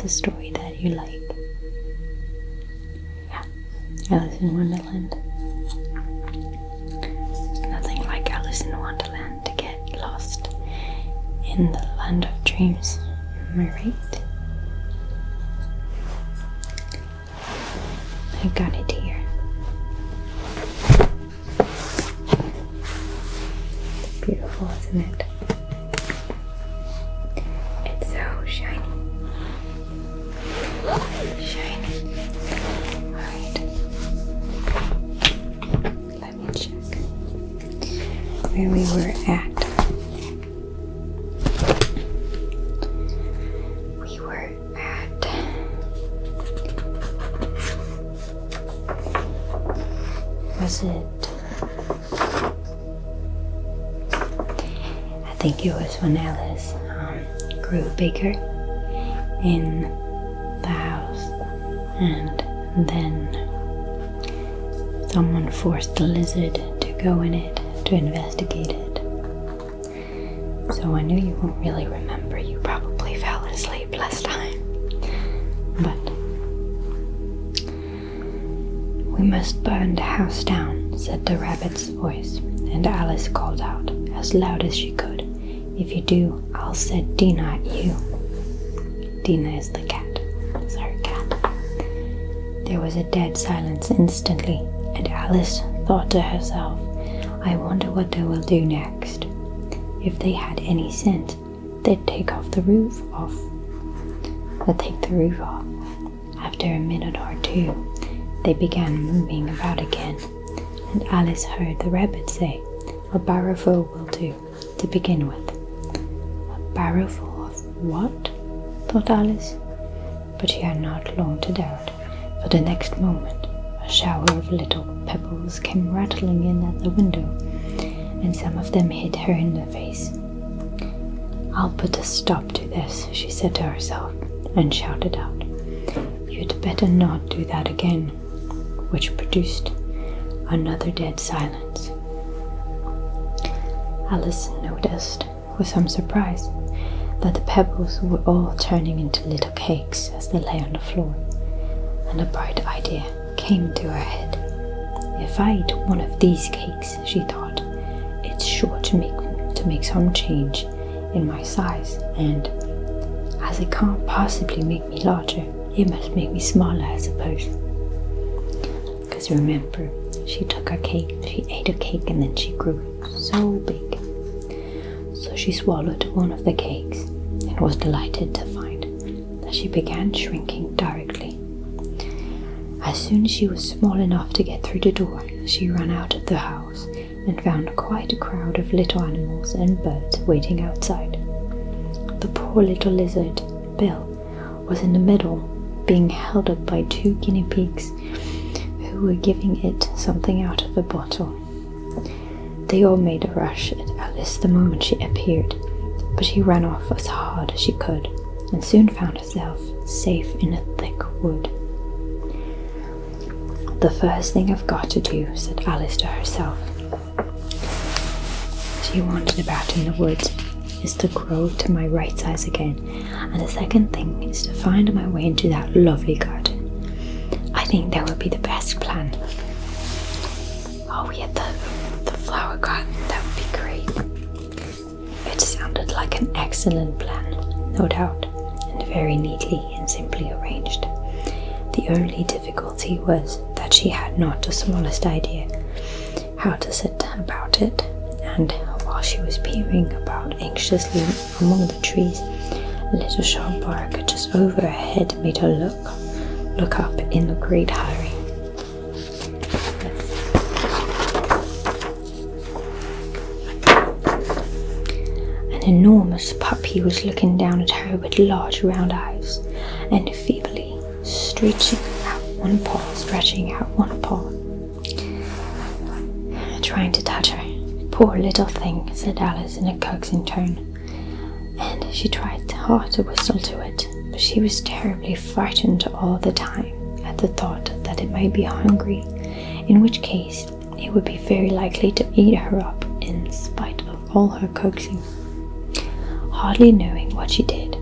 a story that you like. Yeah, Alice in Wonderland. There's nothing like Alice in Wonderland to get lost in the land of dreams. Am I right? I got it here. It's beautiful, isn't it? It's so shiny. Shiny. Alright. Let me check where we were at. We were at was it? I think it was when Alice grew bigger in the house, and then someone forced the lizard to go in it to investigate it. So I know you won't really remember, you probably fell asleep last time, but we must burn the house down, said the rabbit's voice, and Alice called out as loud as she could, "If you do, I'll set Dina at you." Dina is the cat. It's her cat. There was a dead silence instantly, and Alice thought to herself, "I wonder what they will do next. If they had any sense, they'd take the roof off. After a minute or two, they began moving about again, and Alice heard the rabbit say, "A barrowful will do, to begin with." A barrowful of what? thought Alice. But she had not long to doubt, for the next moment a shower of little pebbles came rattling in at the window, and some of them hit her in the face. "I'll put a stop to this," she said to herself, and shouted out, "You'd better not do that again," which produced another dead silence. Alice noticed, with some surprise, that the pebbles were all turning into little cakes as they lay on the floor, and a bright idea came to her head. "If I eat one of these cakes," she thought, "it's sure to make some change in my size, and as it can't possibly make me larger, it must make me smaller, I suppose." Because remember, she ate a cake and then she grew so big. So she swallowed one of the cakes and was delighted to find that she began shrinking directly. As soon as she was small enough to get through the door, she ran out of the house and found quite a crowd of little animals and birds waiting outside. The poor little lizard, Bill, was in the middle, being held up by 2 guinea pigs who were giving it something out of a bottle. They all made a rush at Alice the moment she appeared, but she ran off as hard as she could and soon found herself safe in a thick wood. "The first thing I've got to do," said Alice to herself. She wandered about in the woods, "is to grow to my right size again, and the second thing is to find my way into that lovely garden. I think that would be the best plan." Oh yeah, the flower garden, that would be great. It sounded like an excellent plan, no doubt, and very neatly and simply arranged. The only difficulty was that she had not the smallest idea how to set about it, and while she was peering about anxiously among the trees, a little sharp bark just over her head made her look up in a great hurry. An enormous puppy was looking down at her with large round eyes, and feebly stretching out one paw, trying to touch her. "Poor little thing," said Alice in a coaxing tone, and she tried hard to whistle to it, but she was terribly frightened all the time at the thought that it might be hungry, in which case it would be very likely to eat her up in spite of all her coaxing. Hardly knowing what she did,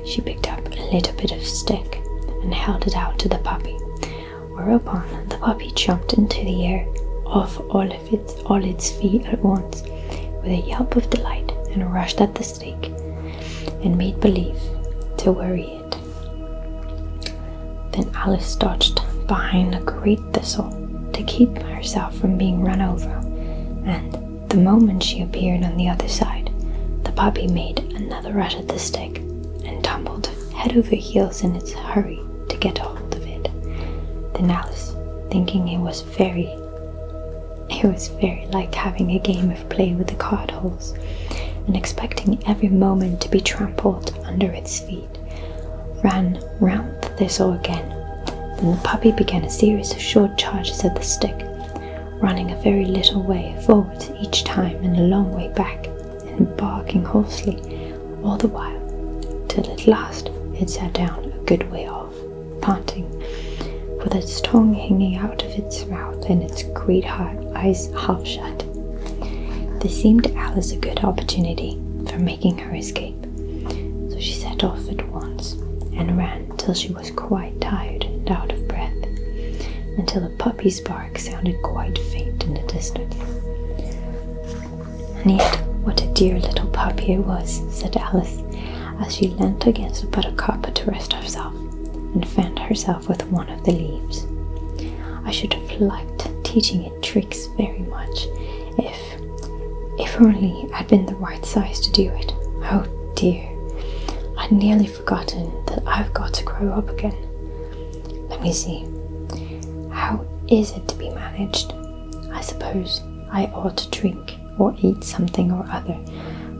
she picked up a a little bit of stick and held it out to the puppy, whereupon the puppy jumped into the air off all its feet at once with a yelp of delight and rushed at the stick and made believe to worry it. Then Alice dodged behind a great thistle to keep herself from being run over, and the moment she appeared on the other side, the puppy made another rush at the stick and tumbled head over heels in its hurry to get a hold of it. Then Alice, thinking it was very like having a game of play with the card holes, and expecting every moment to be trampled under its feet, ran round the thistle again. Then the puppy began a series of short charges at the stick, running a very little way forward each time and a long way back, and barking hoarsely all the while, till at last it sat down a good way off, panting, with its tongue hanging out of its mouth and its great eyes half shut. This seemed to Alice a good opportunity for making her escape, so she set off at once and ran till she was quite tired and out of breath, until a puppy's bark sounded quite faint in the distance. "And yet, what a dear little puppy it was," said Alice, as she leant against a buttercup to rest herself, and fanned herself with one of the leaves. "I should have liked teaching it tricks very much, if only I'd been the right size to do it. Oh dear, I'd nearly forgotten that I've got to grow up again. Let me see, how is it to be managed? I suppose I ought to drink or eat something or other,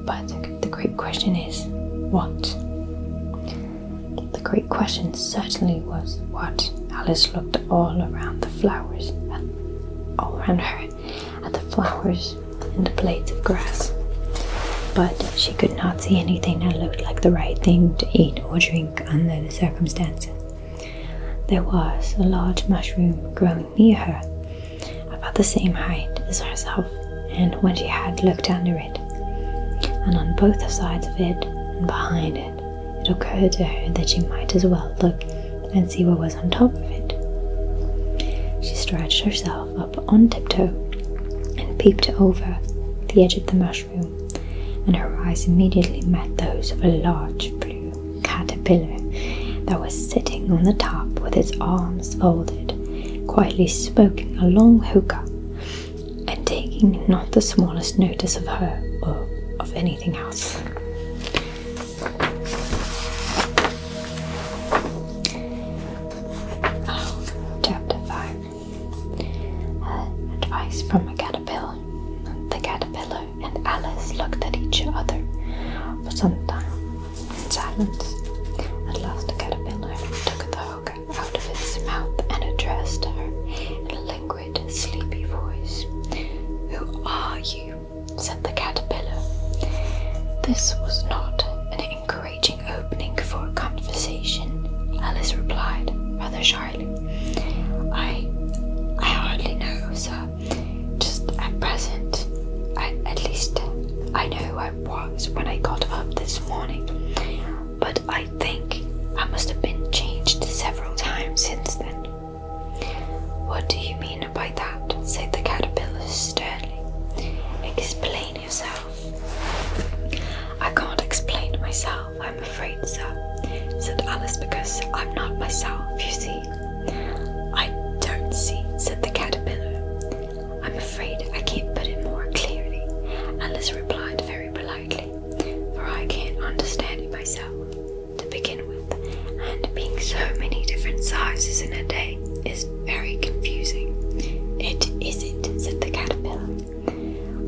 but the great question is, what?" The great question certainly was what. Alice looked all around her at the flowers and the blades of grass, but she could not see anything that looked like the right thing to eat or drink under the circumstances. There was a large mushroom growing near her, about the same height as herself, and when she had looked under it, and on both sides of it and behind it, it occurred to her that she might as well look and see what was on top of it. She stretched herself up on tiptoe and peeped over the edge of the mushroom, and her eyes immediately met those of a large blue caterpillar that was sitting on the top with its arms folded, quietly smoking a long hookah, and taking not the smallest notice of her or of anything else. Chapter 5. Advice from a caterpillar. The caterpillar and Alice looked at each other for some time in silence. At last the caterpillar took the hookah out of its mouth and addressed her in a languid, sleepy voice. "Who are you?" said the caterpillar. This was not an encouraging opening for a conversation. Alice replied, rather shyly, I hardly know, sir. Just at present, at least I know I was when I got up this morning, but I think I must have been changed several times since then." "What do you mean by that?" said the caterpillar sternly. "Explain yourself." "I can't explain myself, I'm afraid, sir," said Alice, "because I'm not myself, you see." "I don't see," said the caterpillar. "I'm afraid I can't put it more clearly," Alice replied very politely, "for I can't understand it myself, to begin with, and being so many different sizes in a day is very confusing." "It isn't," said the caterpillar.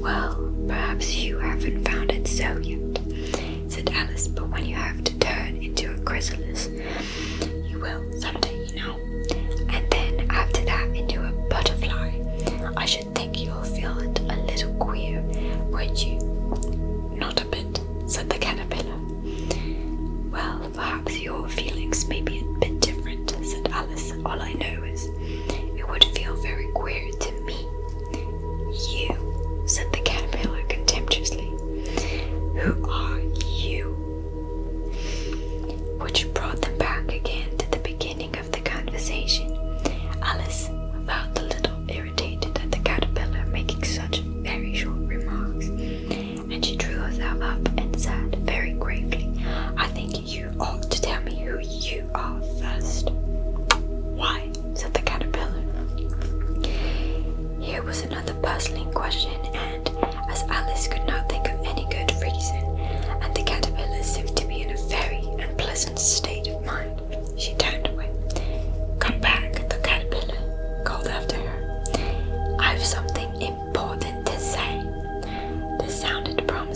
"Well, perhaps you haven't found it so yet," said Alice, "but when you have to turn into a chrysalis, you will someday, you know, and then after that into a butterfly, I should think you'll feel it a little queer, would you?" "Not a bit," said the caterpillar. "Well, perhaps your feelings may be a bit different," said Alice. "All I know is it would feel very queer to me." "You," said the caterpillar contemptuously. "Who are you?" Which brought them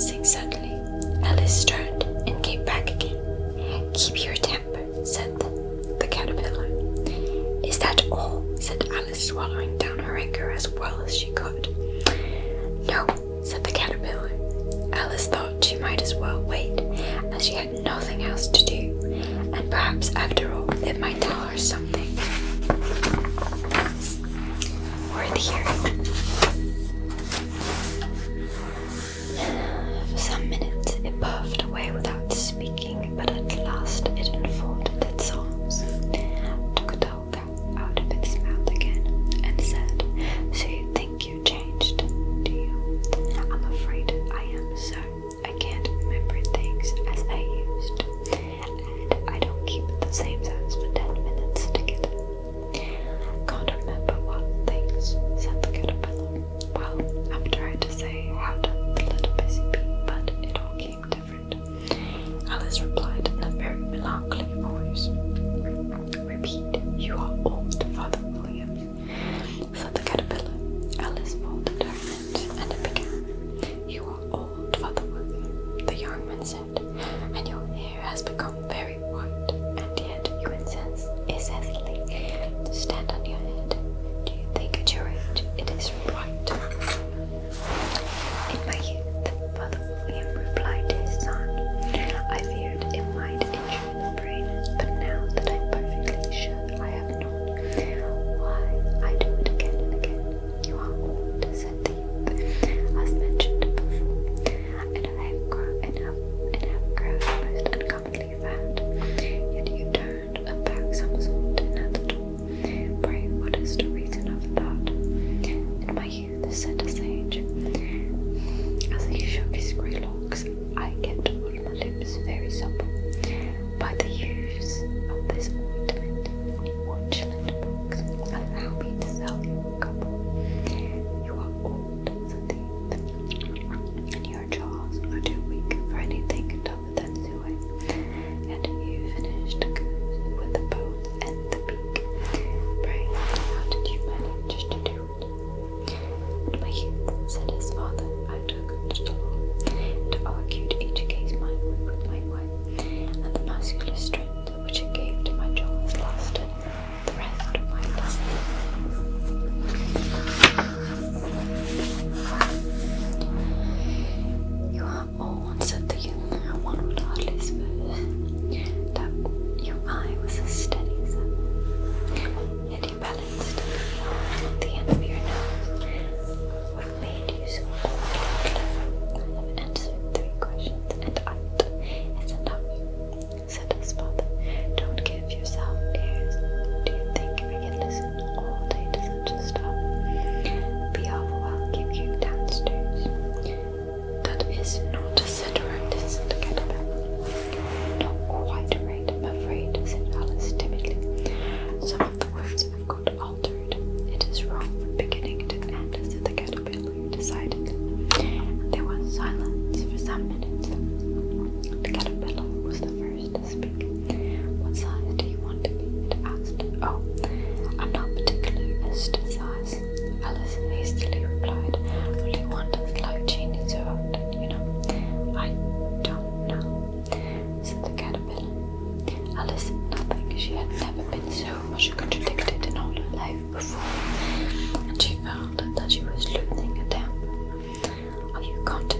dancing suddenly, Alice turned and came back again. "Keep your temper," said the caterpillar. "Is that all?" said Alice, swallowing down her anger as well as she could. "No," said the caterpillar. Alice thought she might as well wait, as she had nothing else to do, and perhaps after all it might tell her something worth hearing. For some minutes it puffed away without speaking, but at last it unfolded its arms, took a dog out of its mouth again, and said, "So you think you've changed, do you? I'm afraid I am, so I can't remember things as I used, and I don't keep at the same size for 10 minutes together." "Can't remember what things," said the caterpillar. "Well, I've tried to say how to the little busy bee, but it all came different," Alice replied in a very melancholy voice. "Repeat, you are old, Father William," said the caterpillar. Alice folded her hands and it began. "You are old, Father William," the young man said, "and your hair has become very white, and yet you insist to stand on your head. Do you think at your age it is right?" "In my youth," Father William replied to his son, "I feared it might injure the brain, but now that I'm perfectly sure I have not, why, I do it again and again." "You are old," said the youth, as mentioned before, "and I have grown most uncommonly fat, yet you turned a back somersault in at the door. Pray, what is the reason of that?" "In my youth," said the sage, as he shook his grey locks, "I kept all my lips very supple. By the use of this ointment, 1 shilling a box, allow me to sell you a couple." "You are old," said the youth, "and your jaws are too weak for anything tougher than suet. And you finished the goose with the bones and the beak. Pray, how did you manage to do it?" "In my youth," said his father, "I took to the law, and argued each case my way with my wife, and the muscular strength which it gave to my jaws lasted the rest of my life." "You are old," said the youth. "One would hardly suppose that your eye was as steady as ever. Yet you balanced at the end of your nose. What made you so old and clever? I have answered 3 questions, and out is enough," said his father. "Don't give yourself airs. Do you think I can listen all day to such a stuff? Be off, or I'll give you downstairs." "That is not," said the caterpillar. "Not quite right, I'm afraid," said Alice timidly. "Some of the words have got altered. It is wrong from beginning to end," said the caterpillar decidedly. And there was silence for some minutes. The caterpillar was the first to speak. "What size do you want to be?" it asked. "Oh, I'm not particular as to size," Alice hastily replied. "Only want a slight change of it, you know." "I don't know," said the caterpillar. Alice said nothing. She had never been so much contradicted in all her life before, and she felt that she was losing a temper. "Are you going to